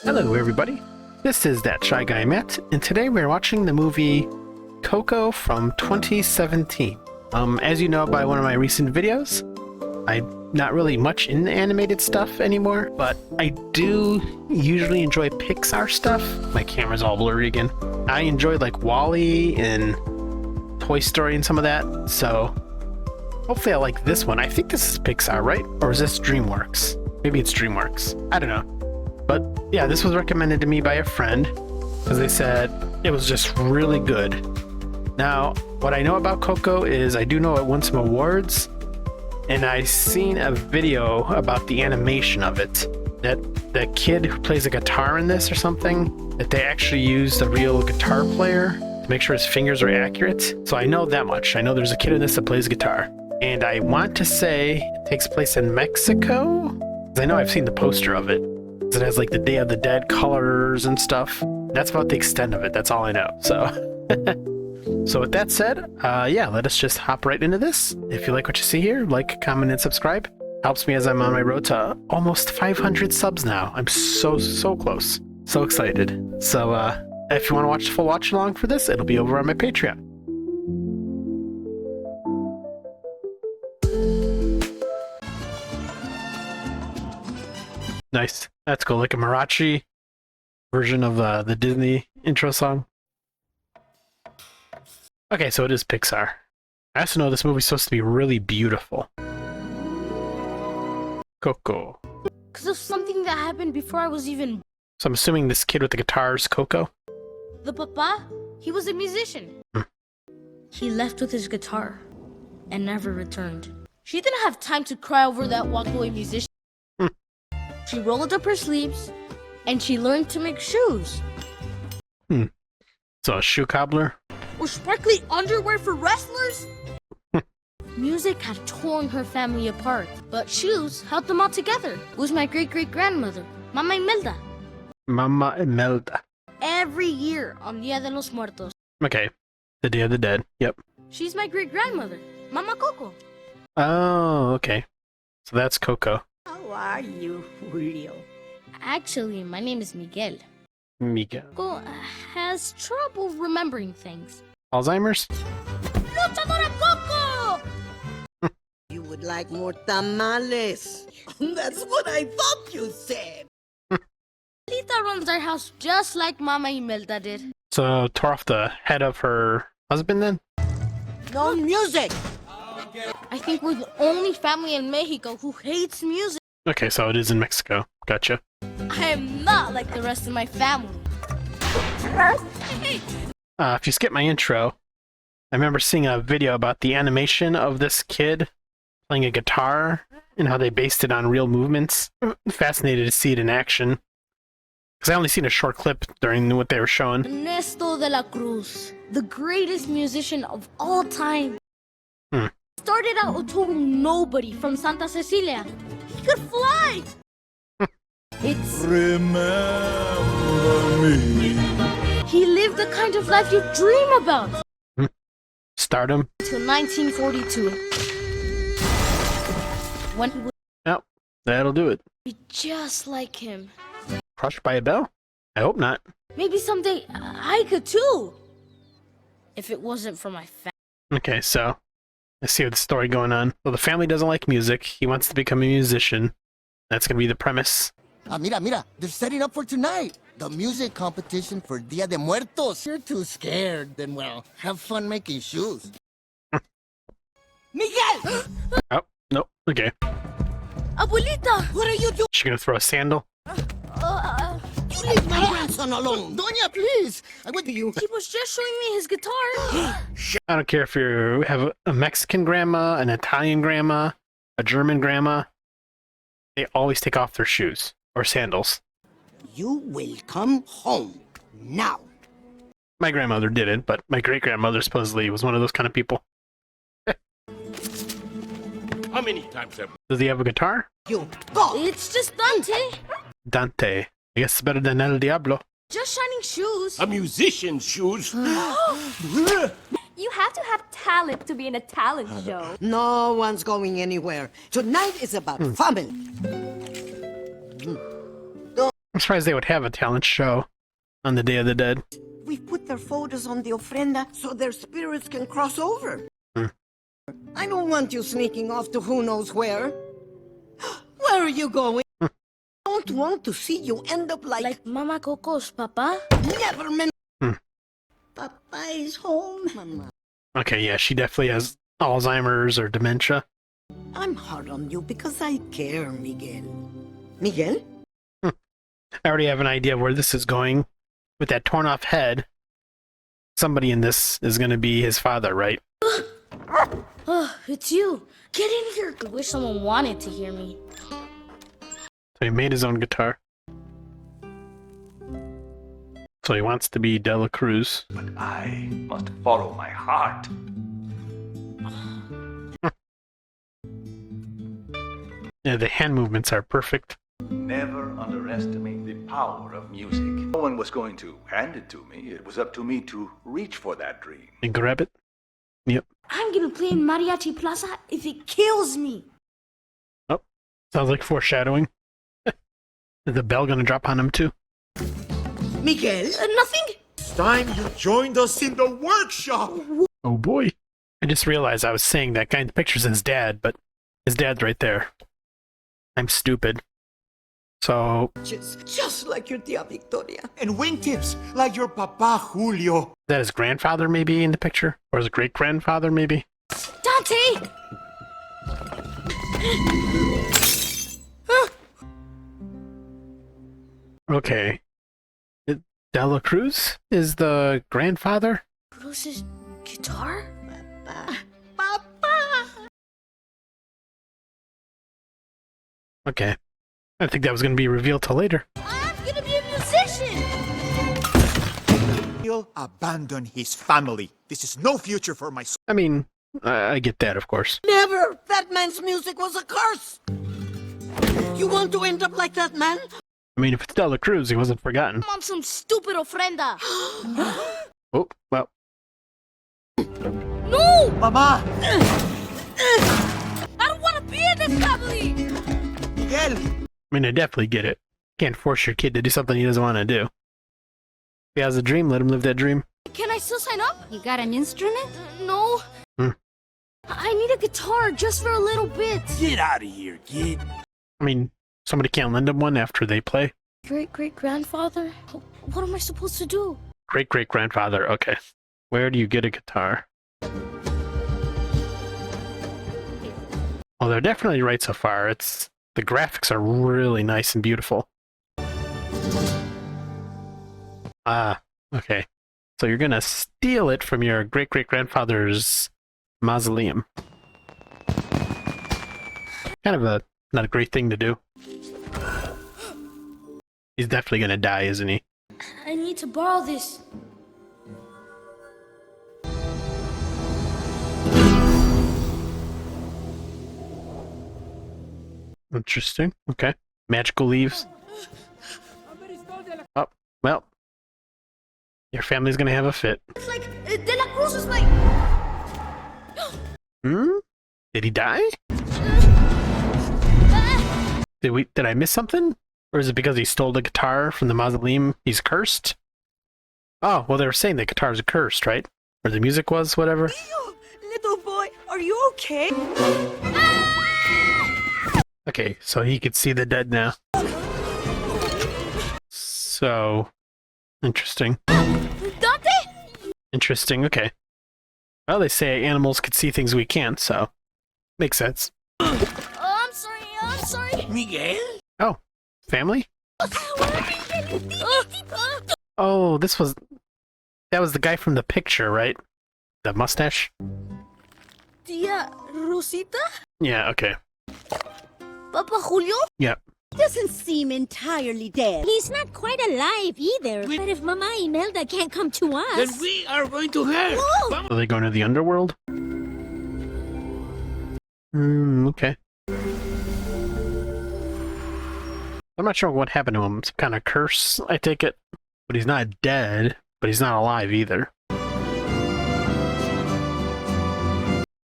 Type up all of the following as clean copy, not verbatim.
Hello everybody, this is That Shy Guy Matt, and today we're watching the movie Coco from 2017. As you know by one of my recent videos, I'm not really much into animated stuff anymore, but I do usually enjoy Pixar stuff. My camera's all blurry again. I enjoyed like WALL-E and Toy Story and some of that, so hopefully I like this one. I think this is Pixar, right? Or is this DreamWorks? Maybe it's DreamWorks. I don't know. But yeah, this was recommended to me by a friend because they said it was just really good. Now, what I know about Coco is I do know it won some awards, and I seen a video about the animation of it. That kid who plays a guitar in this or something, that they actually used a real guitar player to make sure his fingers are accurate. So I know that much. I know there's a kid in this that plays guitar. And I want to say it takes place in Mexico, because I know I've seen the poster of it. It has like the Day of the Dead colors and stuff. That's about the extent of it. That's all I know. So, so with that said, yeah, let us just hop right into this. If you like what you see here, like, comment, and subscribe. Helps me as I'm on my road to almost 500 subs now. I'm so close. So excited. So, if you want to watch the full watch along for this, it'll be over on my Patreon. Nice. That's cool. Like a mariachi version of the Disney intro song. Okay, so it is Pixar. I also know this movie's supposed to be really beautiful. Coco. Because of something that happened before I was even... So I'm assuming this kid with the guitar is Coco? The papa, he was a musician. He left with his guitar and never returned. She didn't have time to cry over that walkaway musician. She rolled up her sleeves, and she learned to make shoes. So a shoe cobbler? Or sparkly underwear for wrestlers? Music had torn her family apart, but shoes held them all together. It was my great-great-grandmother, Mama Imelda. Mama Imelda. Every year on Dia de los Muertos. Okay, the Day of the Dead, yep. She's my great-grandmother, Mama Coco. Oh, okay. So that's Coco. How are you, Julio? Actually, my name is Miguel. Miguel. Coco has trouble remembering things. Alzheimer's? Luchadora Coco! You would like more tamales. That's what I thought you said. Lita runs our house just like Mama Imelda did. So tore off the head of her husband then? No music. I think we're the only family in Mexico who hates music. Okay, so it is in Mexico. Gotcha. I am not like the rest of my family. If you skip my intro, I remember seeing a video about the animation of this kid playing a guitar and how they based it on real movements. Fascinated to see it in action. Because I only seen a short clip during what they were showing. Ernesto de la Cruz, the greatest musician of all time. Started out a total nobody from Santa Cecilia. He could fly! It's... Remember me. He lived the kind of life you dream about. Stardom. Till 1942. When he would Yep, that'll do it. be just like him. Crushed by a bell? I hope not. Maybe someday I could too. If it wasn't for my family. Okay, so I see the story going on. Well, the family doesn't like music. He wants to become a musician. That's going to be the premise. Mira, they're setting up for tonight. The music competition for Dia de Muertos. You're too scared, then well, have fun making shoes. Miguel! Oh, nope. Okay. Abuelita! What are you doing? She's going to throw a sandal. You leave my grandson alone. Doña, please! I went to you. He was just showing me his guitar. I don't care if you have a Mexican grandma, an Italian grandma, a German grandma. They always take off their shoes or sandals. You will come home now. My grandmother didn't, but my great-grandmother supposedly was one of those kind of people. How many times have Does he have a guitar? You go. It's just Dante. Dante. I guess it's better than El Diablo. Just shining shoes. a musician's shoes? You have to have talent to be in a talent show. No one's going anywhere. Tonight is about family. surprised they would have a talent show on the Day of the Dead. We've put their photos on the ofrenda so their spirits can cross over. I don't want you sneaking off to who knows where. Where are you going? I don't want to see you end up like Mama Coco's papa? never meant. Papa is home, Mama. Okay, yeah, she definitely has Alzheimer's or dementia. I'm hard on you because I care, Miguel. Miguel? I already have an idea where this is going. With that torn off head, somebody in this is going to be his father, right? Oh, it's you. Get in here. I wish someone wanted to hear me. So he made his own guitar. So he wants to be Dela Cruz. But I must follow my heart. Yeah, the hand movements are perfect. Never underestimate the power of music. No one was going to hand it to me. It was up to me to reach for that dream. And grab it. Yep. I'm gonna play in Mariachi Plaza if it kills me. Oh, sounds like foreshadowing. Is the bell gonna drop on him too? Miguel? Nothing? It's time you joined us in the workshop! Oh boy. I just realized I was saying that guy in the picture's his dad, but his dad's right there. I'm stupid. So, Just like your tia Victoria. And wingtips, like your Papa Julio. is that his grandfather maybe in the picture? Or his great-grandfather maybe? Dante! Okay. Dela Cruz is the grandfather? Cruz's guitar? Papa! Okay. I think that was going to be revealed till later. I'm gonna be a musician! He'll abandon his family. This is no future for my son. I mean, I get that, of course. Never! That man's music was a curse! You want to end up like that man? I mean, if it's Dela Cruz, he wasn't forgotten. I'm on some stupid ofrenda. Oh, well. No! Mama! I don't want to be in this family! Miguel! I mean, I definitely get it. Can't force your kid to do something he doesn't want to do. If he has a dream, let him live that dream. Can I still sign up? You got an instrument? No. I need a guitar just for a little bit. Get out of here, kid. I mean, somebody can't lend him one after they play. Great-great-grandfather? What am I supposed to do? Great-great-grandfather, okay. Where do you get a guitar? Well, they're definitely right so far. The graphics are really nice and beautiful. Ah, okay. So you're gonna steal it from your great-great-grandfather's mausoleum. Kind of not a great thing to do. He's definitely gonna die, isn't he? I need to borrow this. Interesting. Okay. Magical leaves. Oh, well. Your family's gonna have a fit. It's like, De La Cruz is like... Did he die? Did I miss something? Or is it because he stole the guitar from the mausoleum? He's cursed? Oh, well, they were saying the guitars are cursed, right? Or the music was, whatever. Little boy, are you okay? Okay, so he could see the dead now. So, interesting. Dante? Interesting, okay. Well, they say animals could see things we can't, so makes sense. Oh, I'm sorry. Miguel? Oh, family? Oh, that was the guy from the picture, right? The mustache? Tia Rosita? Yeah, okay. Papa Julio? Yep. Doesn't seem entirely dead. He's not quite alive either. But if Mama Imelda can't come to us... Then we are going to her. Are they going to the underworld? Okay. I'm not sure what happened to him. Some kind of curse, I take it. But he's not dead, but he's not alive either.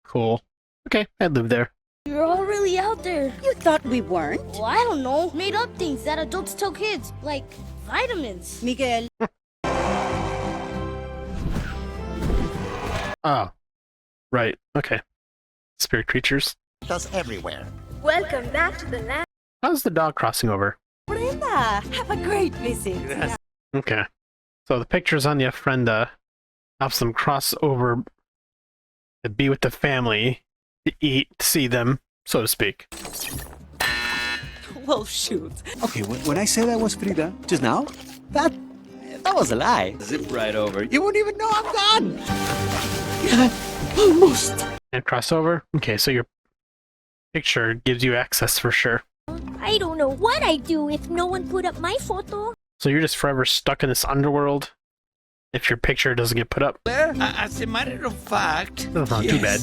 Cool. Okay, I'd live there. You're all really out there. You thought we weren't? Well, I don't know. Made up things that adults tell kids, like vitamins. Miguel. Oh. Right. Okay. Spirit creatures. Us everywhere. Welcome back to the land. How's the dog crossing over? Brenda, have a great visit. Okay. So the pictures on the ofrenda helps them cross over to be with the family, to eat, to see them, so to speak. Well, shoot. Okay, when I said I was Frida just now, that was a lie. Zip right over. You won't even know I'm gone. Almost. And cross over? Okay, so your picture gives you access for sure. I don't know what I'd do if no one put up my photo. So you're just forever stuck in this underworld if your picture doesn't get put up. As a matter of fact, That's not too bad.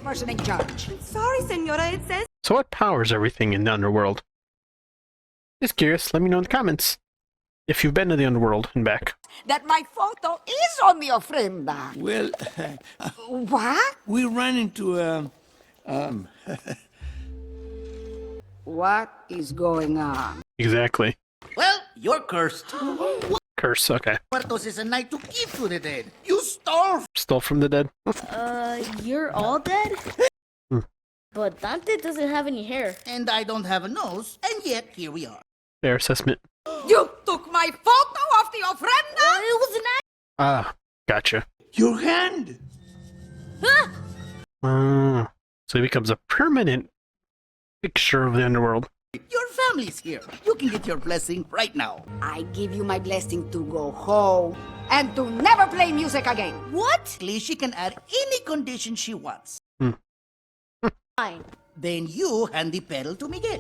Person in charge. Sorry, senora, it says. So what powers everything in the underworld? Just curious, let me know in the comments if you've been to the underworld and back. That my photo is on the ofrenda. well, What? we ran into What is going on? Exactly. Well, you're cursed. Curse, okay. Muertos is a night to give to the dead. You starve. Stole from the dead. You're all dead? Hmm. But Dante doesn't have any hair. And I don't have a nose, and yet here we are. Fair assessment. You took my photo off the ofrenda? It was an Ah, gotcha. your hand. So he becomes a permanent picture of the underworld. Your family's here. You can get your blessing right now. I give you my blessing to go home and to never play music again. What? Actually, she can add any condition she wants. Fine. Then you hand the pedal to Miguel.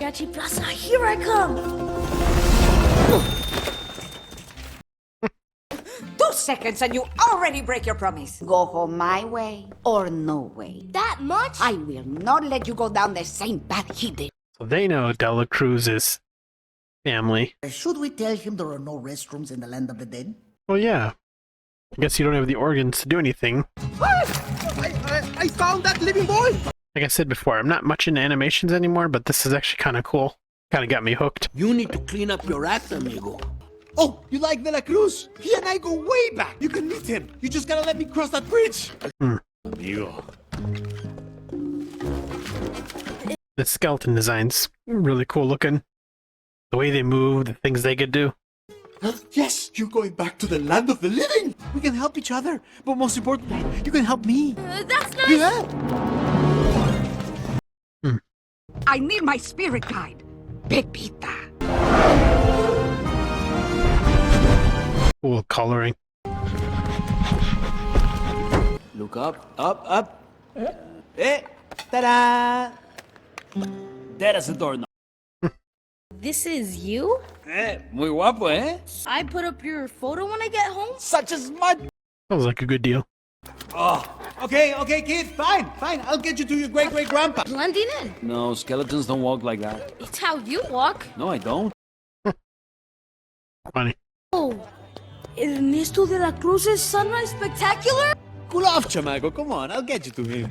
Gachi Plaza, here I come. 2 seconds and you already break your promise. Go home my way or no way. That much? I will not let you go down the same path he did. So they know Dela Cruz's family. Should we tell him there are no restrooms in the land of the dead? Well, yeah. I guess you don't have the organs to do anything. I found that living boy. Like I said before, I'm not much into animations anymore, but this is actually kind of cool. Kind of got me hooked. You need to clean up your act, amigo. Oh, you like De La Cruz? He and I go way back. You can meet him. You just gotta let me cross that bridge. Amigo. The skeleton design's really cool looking. The way they move, the things they could do. Yes, you're going back to the land of the living. We can help each other, but most importantly, you can help me. That's nice. Yeah. I need my spirit guide, Pepita. Cool coloring. Look up. Ta-da! There's the door. This is you? Muy guapo, eh? I put up your photo when I get home? Such a smart. Sounds like a good deal. Oh, okay, kid. Fine. I'll get you to your great-great-grandpa. Blending in. No, skeletons don't walk like that. It's how you walk. No, I don't. Funny. Oh, Ernesto de la Cruz's Sunrise Spectacular? Cool off, chamaco. Come on, I'll get you to him.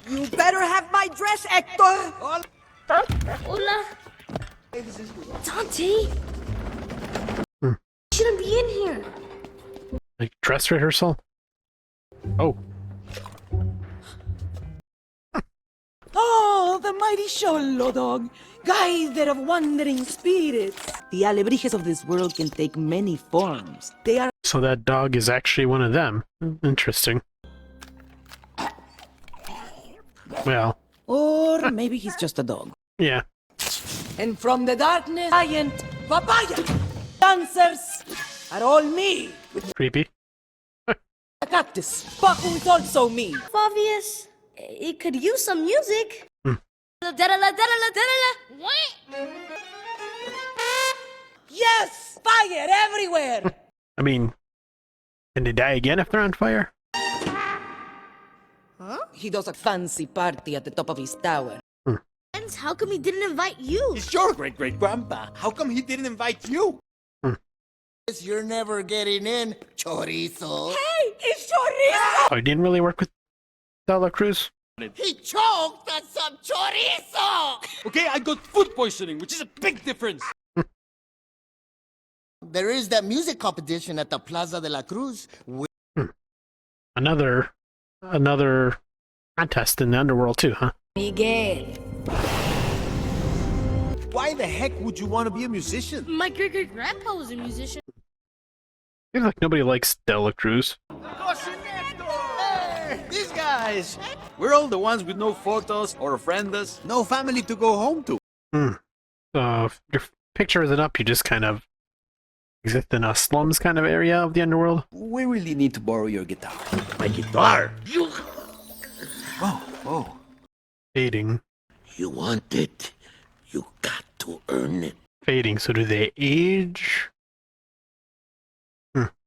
You better have my dress, Hector. Hola. Dante? Shouldn't be in here. Like dress rehearsal? Oh. Oh, the mighty Xolo dog, guider of wandering spirits. The alebrijes of this world can take many forms. They are... So that dog is actually one of them. Interesting. Well, Or maybe he's just a dog. yeah. And from the darkness, giant papaya dancers are all me. With Creepy. a cactus, Paco is also me. Obvious. It could use some music. Yes, fire everywhere. I mean, can they die again if they're on fire? Huh? He does a fancy party at the top of his tower. How come he didn't invite you? He's your great-great-grandpa. How come he didn't invite you? You're never getting in, chorizo. Hey, it's chorizo! Oh, he didn't really work with De La Cruz? He choked on some chorizo! Okay, I got food poisoning, which is a big difference. There is that music competition at the Plaza de la Cruz. Another contest in the underworld too, huh? Miguel. Why the heck would you want to be a musician? My great-great-grandpa was a musician. Seems like nobody likes De La Cruz. Hey, these guys! We're all the ones with no photos or ofrendas, no family to go home to. So if your picture isn't up, you just kind of exist in a slums kind of area of the underworld. We really need to borrow your guitar. My guitar. Oh. Fading. You want it. You got to earn it. Fading, so do they age?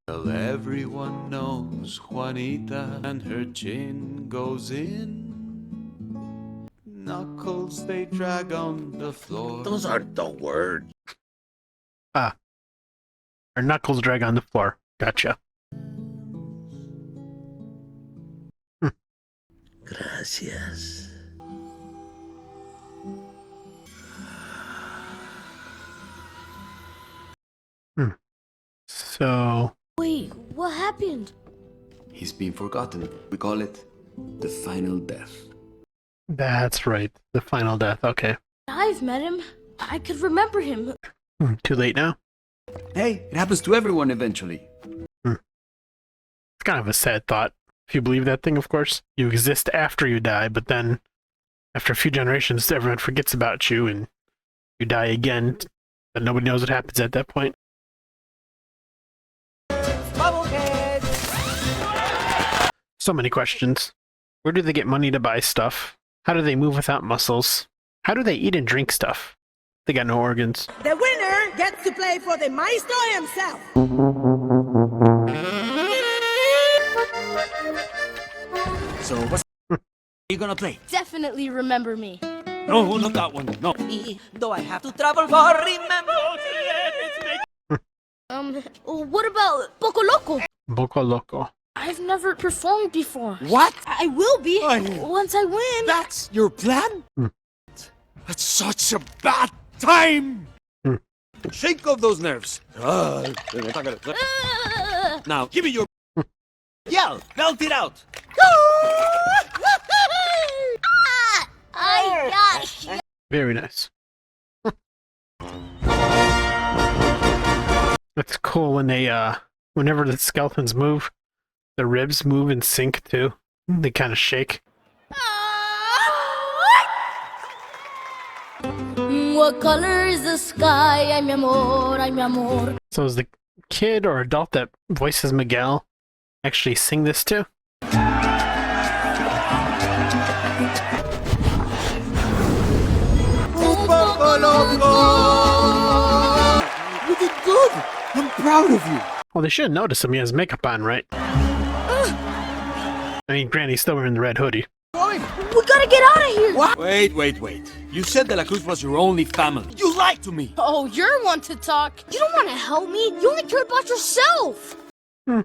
Well, everyone knows Juanita and her chin goes in. Knuckles they drag on the floor. Those aren't the words. Ah. Her knuckles drag on the floor. Gotcha. Gracias. So... Wait, what happened? He's been forgotten. We call it the final death. That's right. The final death. Okay. I've met him. I could remember him. Too late now. Hey, it happens to everyone eventually. It's kind of a sad thought. If you believe that thing, of course. You exist after you die, but then after a few generations, everyone forgets about you and you die again. But nobody knows what happens at that point. So many questions. Where do they get money to buy stuff? How do they move without muscles? How do they eat and drink stuff? They got no organs. The winner gets to play for the maestro himself. So what's you gonna play? Definitely remember me. No, not that one. No. Though I have to travel for remember. What about Poco Loco? Boco Loco. I've never performed before. What? I will be once I win. That's your plan? That's such a bad time! Shake off those nerves. Now, give me your... Yell! Belt it out! Very nice. That's cool when they, whenever the skeletons move, the ribs move in sync too. They kind of shake. What color is the sky? Ay, mi amor, ay, mi amor. So is the kid or adult that voices Miguel actually sing this too? You did good! I'm proud of you! Well, they should notice him. He has makeup on, right? I mean, Granny's still wearing the red hoodie. We gotta get out of here! What? Wait. You said De La Cruz was your only family. You lied to me! Oh, you're one to talk. You don't want to help me. You only care about yourself. No,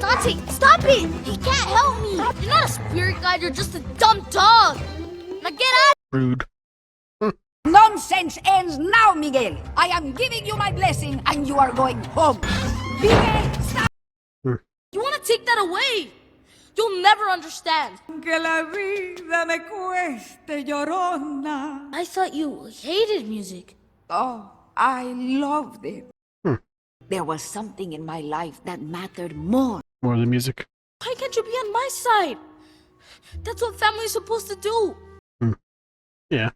Dante, stop it! He can't help me. You're not a spirit guide. You're just a dumb dog. Now get out. Rude. Nonsense ends now, Miguel. I am giving you my blessing and you are going home. Miguel, stop! You want to take that away? You'll never understand. Que la vida me cueste llorona. I thought you hated music. Oh, I loved it. There was something in my life that mattered more. More of the music. Why can't you be on my side? That's what family's supposed to do. Yeah.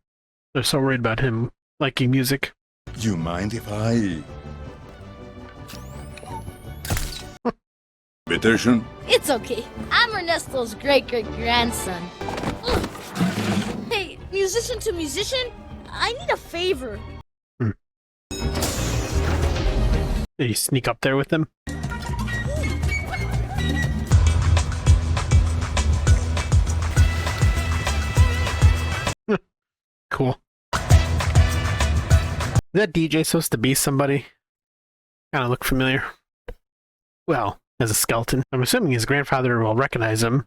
They're so worried about him liking music. You mind if I... Peterson? It's okay. I'm Ernesto's great-great-grandson. Hey, musician to musician, I need a favor. Did he sneak up there with them? Cool. Is that DJ supposed to be somebody? Kind of look familiar. Well, as a skeleton. I'm assuming his grandfather will recognize him.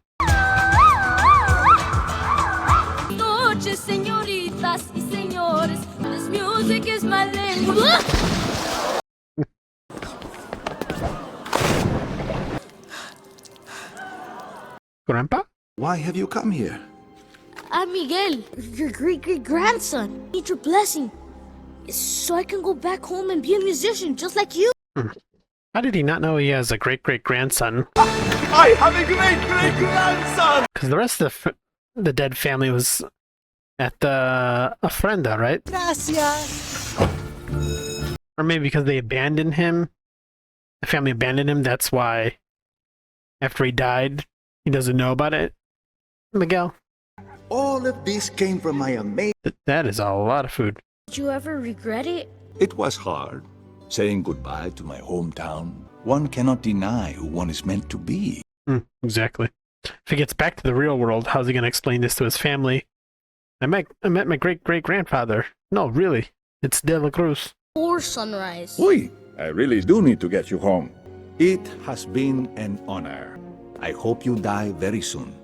Noches, señoritas y señores, this music is my language. Grandpa? Why have you come here? I'm Miguel, your great-great-grandson. Need your blessing, so I can go back home and be a musician just like you. How did he not know he has a great-great-grandson? I have a great-great-grandson! Because the rest of the dead family was at the ofrenda, right? Gracias. Or maybe because they abandoned him. The family abandoned him, that's why after he died, he doesn't know about it. Miguel? All of this came from my amazing... That is a lot of food. Did you ever regret it? It was hard, saying goodbye to my hometown. One cannot deny who one is meant to be. Exactly. If he gets back to the real world, how's he going to explain this to his family? I met my great-great-grandfather. No, really. It's De La Cruz. Or sunrise. Oi, I really do need to get you home. It has been an honor. I hope you die very soon.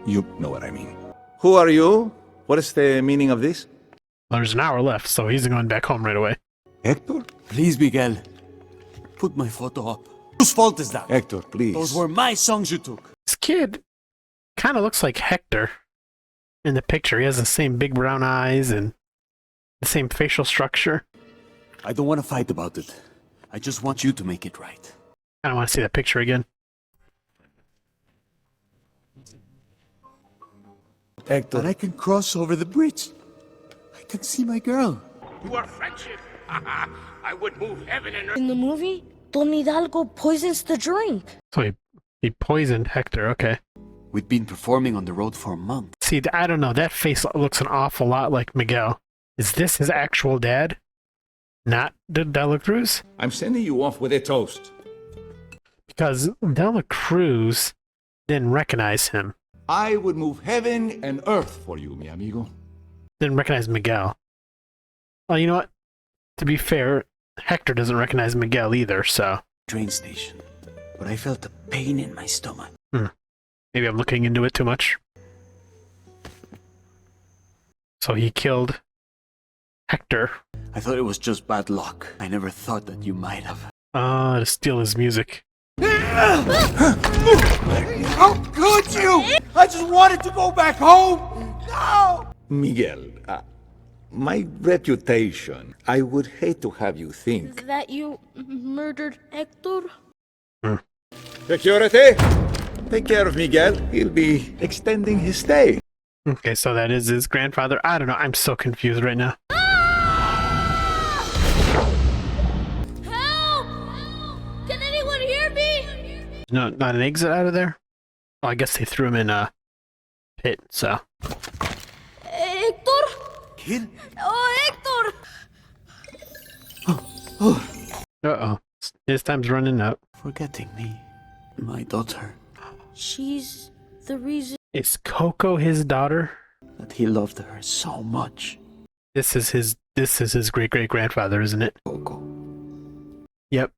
You know what I mean. Who are you? What is the meaning of this? Well, there's an hour left, so he's going back home right away. Hector? Please, Miguel. Put my photo up. Whose fault is that? Hector, please. Those were my songs you took. This kid kind of looks like Hector in the picture. He has the same big brown eyes and the same facial structure. I don't want to fight about it. I just want you to make it right. I don't want to see that picture again. Hector. And I can cross over the bridge. I can see my girl. To our friendship. I would move heaven and earth. In the movie, Don Hidalgo poisons the drink. So he poisoned Hector, okay. We've been performing on the road for a month. See, I don't know. That face looks an awful lot like Miguel. Is this his actual dad? Not De La Cruz? I'm sending you off with a toast. Because De La Cruz didn't recognize him. I would move heaven and earth for you, mi amigo. Didn't recognize Miguel. Well, you know what? To be fair, Hector doesn't recognize Miguel either, so... Train station. But I felt a pain in my stomach. Maybe I'm looking into it too much. So he killed Hector. I thought it was just bad luck. I never thought that you might have. To steal his music. How could you? I just wanted to go back home. No! Miguel, my reputation, I would hate to have you think. That you murdered Hector? Security, take care of Miguel. He'll be extending his stay. Okay, so that is his grandfather. I don't know. I'm so confused right now. Help! Can anyone hear me? No, not an exit out of there? Oh, I guess they threw him in a pit, so... Hector? Kid? Oh, Hector! Uh-oh. His time's running out. Forgetting me. My daughter. She's the reason. Is Coco his daughter? That he loved her so much. This is his great-great-grandfather, isn't it? Coco. Yep.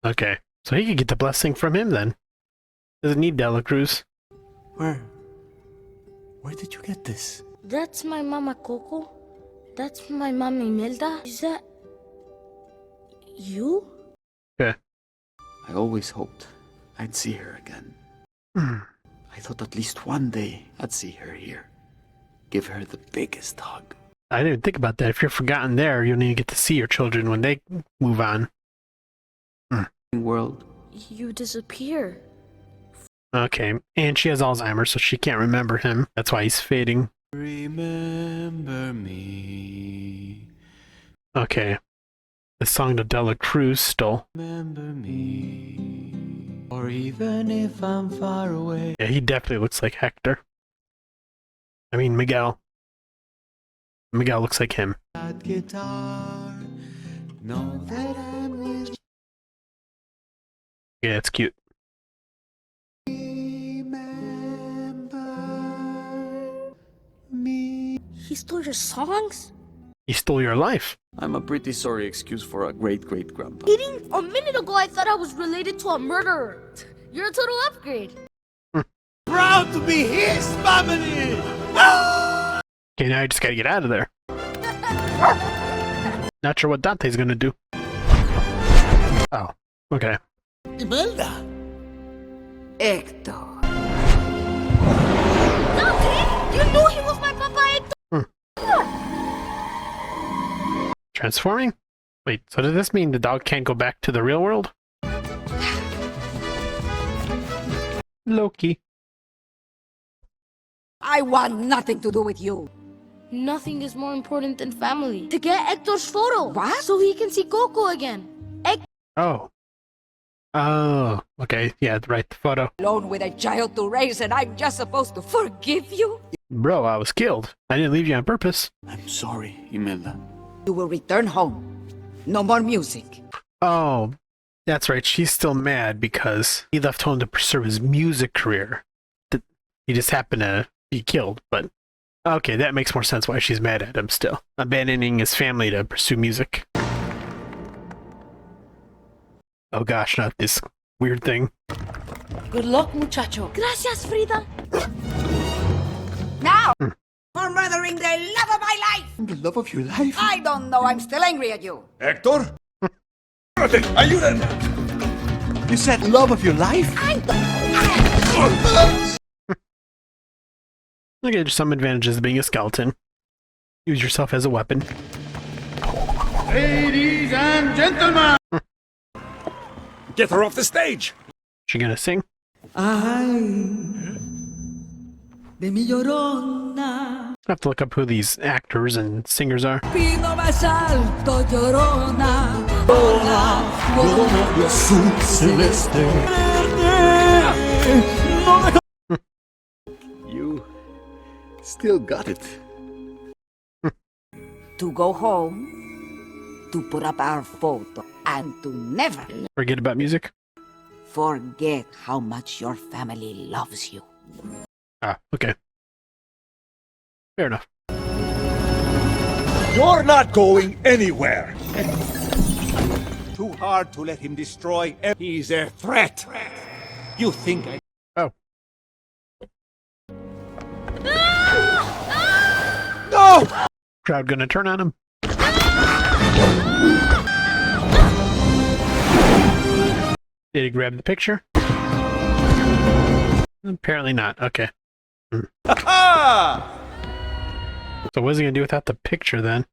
Okay. So he could get the blessing from him then. Doesn't need De La Cruz. Where did you get this? That's my mama Coco. That's my mama Imelda. Is that you? Okay. I always hoped I'd see her again. I thought at least one day I'd see her here. Give her the biggest hug. I didn't think about that. If you're forgotten there, you'll need to get to see your children when they move on. World. You disappear. Okay. And she has Alzheimer's, so she can't remember him. That's why he's fading. Remember me. Okay. The song that De La Cruz stole. Remember me. Or even if I'm far away. Yeah, he definitely looks like Hector. I mean, Miguel. Miguel looks like him. That guitar. Know that I'm with Yeah, it's cute. Remember me. He stole your songs? He stole your life. I'm a pretty sorry excuse for a great-great-grandpa. Kidding? A minute ago I thought I was related to a murderer. You're a total upgrade. Proud to be his family! Okay, now I just gotta get out of there. Not sure what Dante's gonna do. Oh, okay. Imelda! Hector. Dante! You knew he was my Papa Hector! Transforming? Wait, so does this mean the dog can't go back to the real world? Loki. I want nothing to do with you. Nothing is more important than family. To get Hector's photo. What? So he can see Coco again. Oh. Oh, okay. Yeah, right, the photo. Alone with a child to raise and I'm just supposed to forgive you? Bro, I was killed. I didn't leave you on purpose. I'm sorry, Imelda. You will return home. No more music. Oh, that's right. She's still mad because he left home to pursue his music career. He just happened to be killed, but okay, that makes more sense why she's mad at him still. Abandoning his family to pursue music. Oh gosh, not this weird thing. Good luck, muchacho. Gracias, Frida. Now! For murdering the love of my life! The love of your life? I don't know, I'm still angry at you. Hector? Ayúdenme! You said love of your life? Okay, there's some advantages of being a skeleton. Use yourself as a weapon. Ladies and gentlemen! Get her off the stage! She gonna sing? De mi llorona. I have to look up who these actors and singers are. Pido más alto, llorona. Llorona, llorona de azul celeste. You still got it. To go home, to put up our photo, and to never Forget about music? forget how much your family loves you. Ah, okay. Fair enough. You're not going anywhere! Too hard to let him destroy. He's a threat. You think I... Oh. No! Crowd gonna turn on him. Did he grab the picture? Apparently not. Okay. So what's he gonna do without the picture then?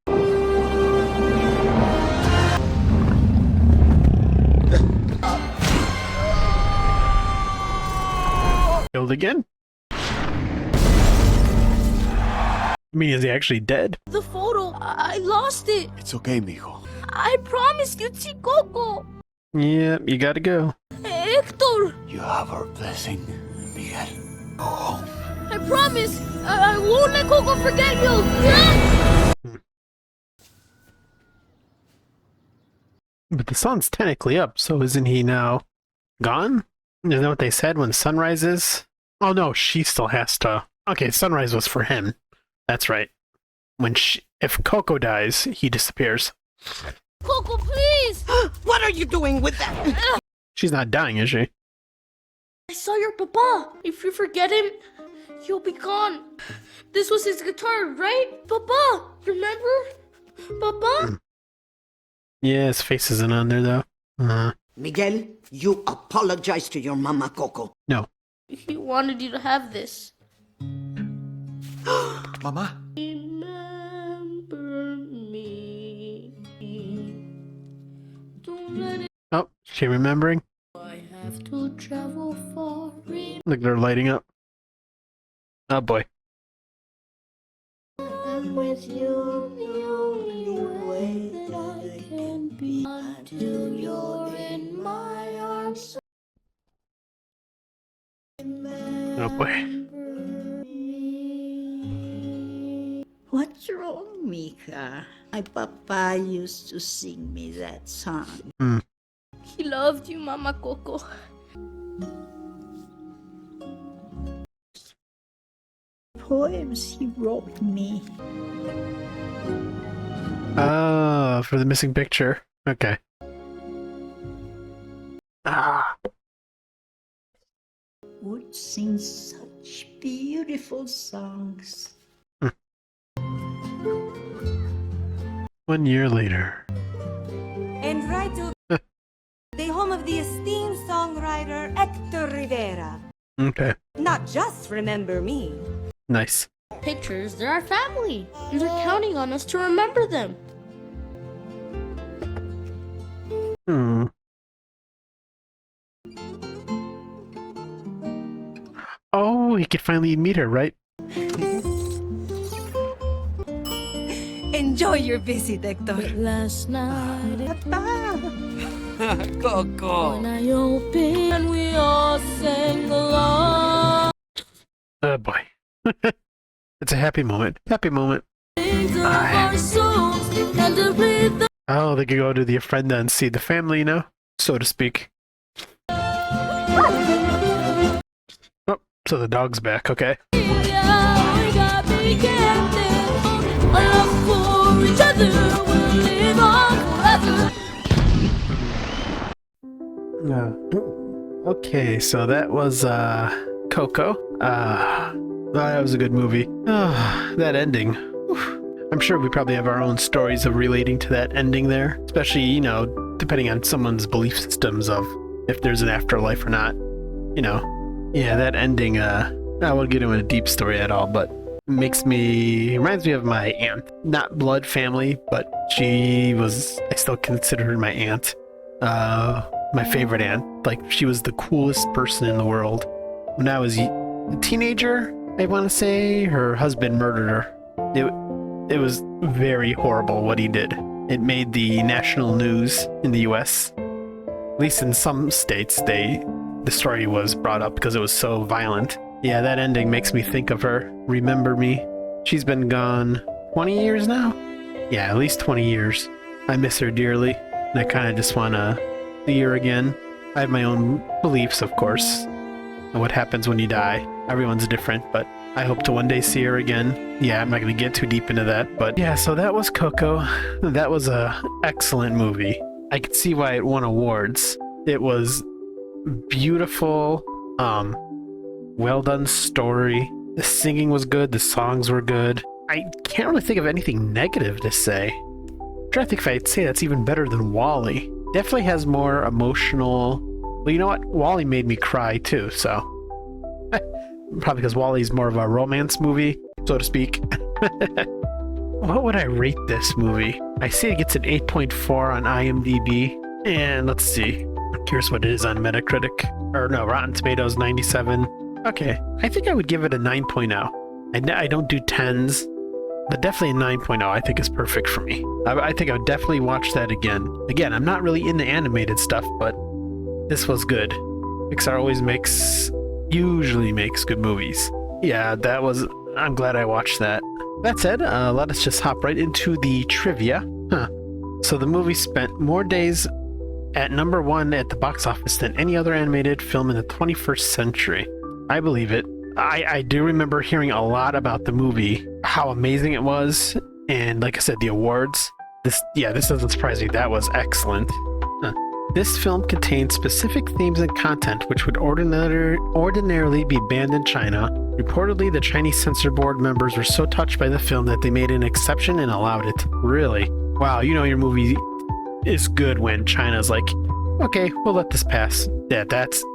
Killed again? I mean, is he actually dead? The photo, I lost it. It's okay, mijo. I promised you'd see Coco. Yeah, you gotta go. Hector, You have our blessing, Miguel. Go home. I promise. I won't let Coco forget you. But the sun's technically up, so isn't he now gone? Isn't that what they said when sunrise is? Oh no, she still has to... Okay, sunrise was for him. That's right. If Coco dies, he disappears. Coco, please. What are you doing with that? She's not dying, is she? I saw your papa. If you forget him, you'll be gone. This was his guitar, right? Papa, remember? Papa? Yeah, his face isn't on there, though. Miguel, you apologize to your mama, Coco. No. He wanted you to have this. Mama? Remember me. Don't let it... Oh, is she remembering? I have to travel far. Look, they're lighting up. Oh boy. I'm with you the only way that I can be until you're in my arms. Oh boy. What's wrong, Mika? My papa used to sing me that song. He loved you, Mama Coco. Poems he wrote me. Oh, for the missing picture. Okay. Ah. Would sing such beautiful songs. 1 year later. And right to the home of the esteemed songwriter Hector Rivera. Okay. Not just remember me. Nice. Pictures, they're our family, and they're counting on us to remember them. Hmm. Oh, he could finally meet her, right? Enjoy your visit, Hector. But last night, Coco! when I opened and we all sang along. Oh boy. It's a happy moment. Happy moment. Oh, they could go to the ofrenda and see the family, you know? So to speak. Oh, so the dog's back, okay. Okay, so that was Coco. That was a good movie. That ending. Whew. I'm sure we probably have our own stories of relating to that ending there, especially, you know, depending on someone's belief systems of if there's an afterlife or not. You know, yeah, that ending, I won't get into a deep story at all, but reminds me of my aunt. Not blood family, but I still consider her my aunt. My favorite aunt. Like, she was the coolest person in the world. When I was a teenager, I want to say, her husband murdered her. It was very horrible what he did. It made the national news in the US. At least in some states, the story was brought up because it was so violent. Yeah, that ending makes me think of her. Remember me. She's been gone 20 years now? Yeah, at least 20 years. I miss her dearly, and I kind of just want to see her again. I have my own beliefs, of course, on what happens when you die. Everyone's different, but I hope to one day see her again. Yeah, I'm not going to get too deep into that, but yeah, so that was Coco. That was a excellent movie. I could see why it won awards. It was beautiful, well done story. The singing was good, the songs were good. I can't really think of anything negative to say. I'm trying to think if I'd say that's even better than WALL-E. Definitely has more emotional... Well, you know what? WALL-E made me cry too, so... Probably because WALL-E's more of a romance movie, so to speak. What would I rate this movie? I see it gets an 8.4 on IMDb. And let's see. I'm curious what it is on Metacritic. Or no, Rotten Tomatoes 97. Okay, I think I would give it a 9.0. I don't do 10s, but definitely a 9.0 I think is perfect for me. I think I would definitely watch that again. Again, I'm not really into animated stuff, but this was good. Pixar usually makes good movies. Yeah, I'm glad I watched that. That said, let us just hop right into the trivia. So the movie spent more days at number 1 at the box office than any other animated film in the 21st century. I believe it. I do remember hearing a lot about the movie, how amazing it was, and like I said, the awards. This doesn't surprise me. That was excellent. This film contains specific themes and content which would ordinarily be banned in China. Reportedly, the Chinese censor board members were so touched by the film that they made an exception and allowed it. Really? Wow, you know your movie is good when China's like, okay, we'll let this pass. Yeah,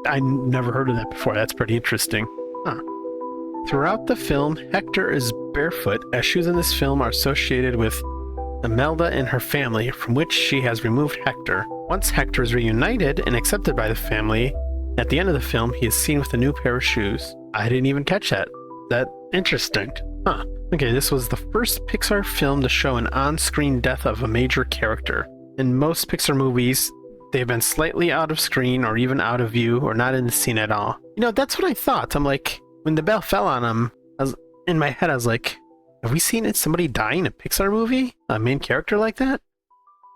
I never heard of that before. That's pretty interesting. Throughout the film, Hector is barefoot, as shoes in this film are associated with Imelda and her family, from which she has removed Hector. Once Hector is reunited and accepted by the family, at the end of the film, he is seen with a new pair of shoes. I didn't even catch that. That interesting. Okay, this was the first Pixar film to show an on-screen death of a major character. In most Pixar movies, they've been slightly out of screen or even out of view or not in the scene at all. You know, that's what I thought. I'm like, when the bell fell on him, in my head, I was like, have we seen somebody die in a Pixar movie? A main character like that?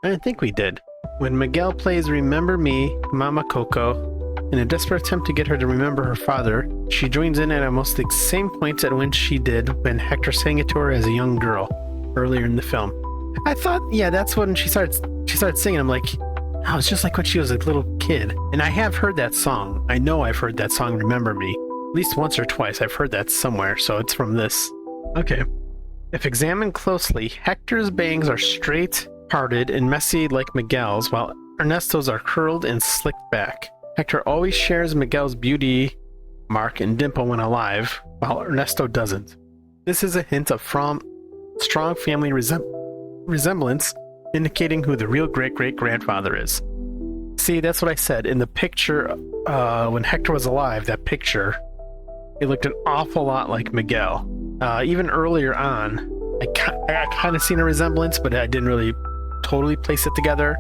I didn't think we did. When Miguel plays Remember Me, Mama Coco, in a desperate attempt to get her to remember her father, she joins in at almost the same points at when she did when Hector sang it to her as a young girl, earlier in the film. I thought, yeah, that's when she started singing. I'm like, oh, it's just like when she was a little kid. And I have heard that song. I know I've heard that song, Remember Me. At least once or twice. I've heard that somewhere, so it's from this. Okay. If examined closely, Hector's bangs are straight, parted, and messy like Miguel's, while Ernesto's are curled and slicked back. Hector always shares Miguel's beauty mark and dimple when alive, while Ernesto doesn't. This is a hint of strong family resemblance, indicating who the real great-great-grandfather is. See, that's what I said. In the picture, when Hector was alive, that picture, it looked an awful lot like Miguel. Even earlier on, I kind of seen a resemblance, but I didn't really totally place it together,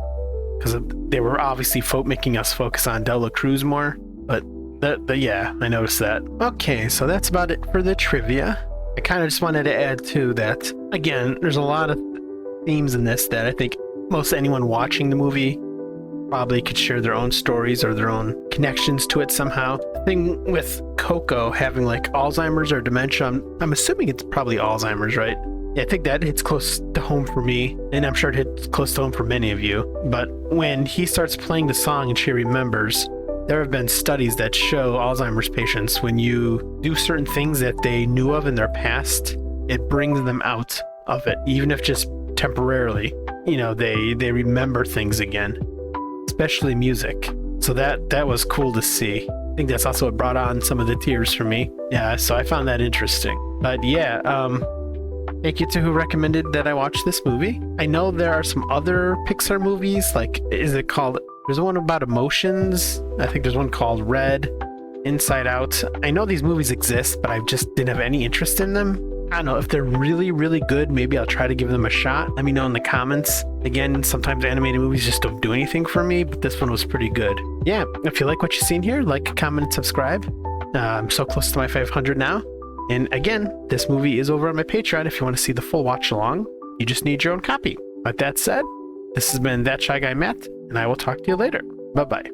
because they were obviously making us focus on Dela Cruz more. But yeah, I noticed that. Okay, so that's about it for the trivia. I kind of just wanted to add to that. Again, there's a lot of themes in this that I think most anyone watching the movie probably could share their own stories or their own connections to it somehow. The thing with Coco having like Alzheimer's or dementia, I'm assuming it's probably Alzheimer's, right? Yeah, I think that hits close to home for me, and I'm sure it hits close to home for many of you. But when he starts playing the song and she remembers, there have been studies that show Alzheimer's patients, when you do certain things that they knew of in their past, it brings them out of it, even if just temporarily. You know, they remember things again, especially music. So that was cool to see. I think that's also what brought on some of the tears for me. Yeah, so I found that interesting. But yeah, thank you to who recommended that I watch this movie. I know there are some other Pixar movies, like, is it called... There's one about emotions. I think there's one called Red, Inside Out. I know these movies exist, but I just didn't have any interest in them. I don't know, if they're really, really good, maybe I'll try to give them a shot. Let me know in the comments. Again, sometimes animated movies just don't do anything for me, but this one was pretty good. Yeah, if you like what you've seen here, like, comment, and subscribe. I'm so close to my 500 now. And again, this movie is over on my Patreon if you want to see the full watch along. You just need your own copy. With that said, this has been That Shy Guy Matt, and I will talk to you later. Bye-bye.